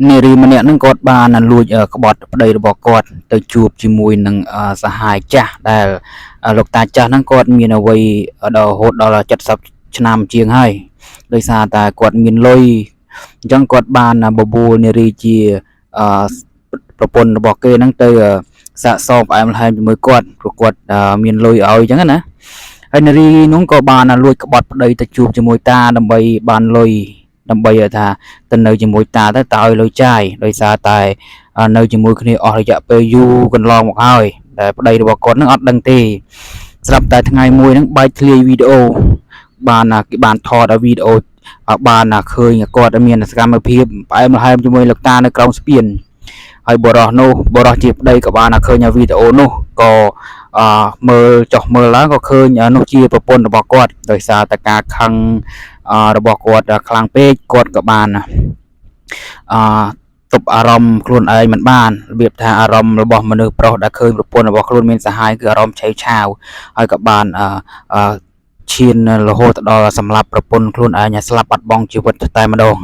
នារីម្នាក់នឹងគាត់បានលួចក្បត់ប្តីរបស់គាត់ទៅជួបជាមួយនឹងសហាយចាស់ដែលលោកតាចាស់ហ្នឹងគាត់មានអវ័យដល់រហូតដល់70ឆ្នាំជាងហើយដោយសារតែគាត់មានលុយអញ្ចឹងគាត់បានបបួលនារីជាប្រពន្ធរបស់គេហ្នឹងទៅសាកសពផ្អែមល្ហែមជាមួយគាត់ព្រោះគាត់មានលុយឲ្យអញ្ចឹងណាហើយនារីនោះក៏បានលួចក្បត់ប្តីទៅជួបជាមួយតាដើម្បីបានលុយដើម្បីថាទៅនៅជាមួយតាទៅឲ្យលុយចាយដោយសារតែនៅជាមួយគ្នាអស់រយៈពេលយូរកន្លងមកហើយតែប្តីរបស់គាត់នឹងអត់ដឹងទេស្រាប់តែថ្ងៃមួយហ្នឹងបែកធ្លាយវីដេអូបានគេបានថតវីដេអូបានឃើញគាត់មានសកម្មភាពផ្អែមល្ហែមជាមួយលោកតានៅក្រោមស្ពានហើយបរោះជាប្តីក៏បានឃើញវីដេអូនោះក៏មើលចុះមើលឡើងក៏ឃើញនោះជាប្រពន្ធរបស់គាត់ដោយសារតែការខឹងរបស់គាត់ខ្លាំងពេកគាត់ក៏បានទប់អារម្មណ៍ខ្លួនឯងមិនបានរបៀបថាអារម្មណ៍របស់មនុស្សប្រុសដែលឃើញប្រពន្ធរបស់ខ្លួនមានសហាយគឺអារម្មណ៍ឆេវឆាវហើយក៏បានឈានរហូតដល់សម្លាប់ប្រពន្ធខ្លួនឯងឲ្យស្លាប់បាត់បង់ជីវិតតែម្ដង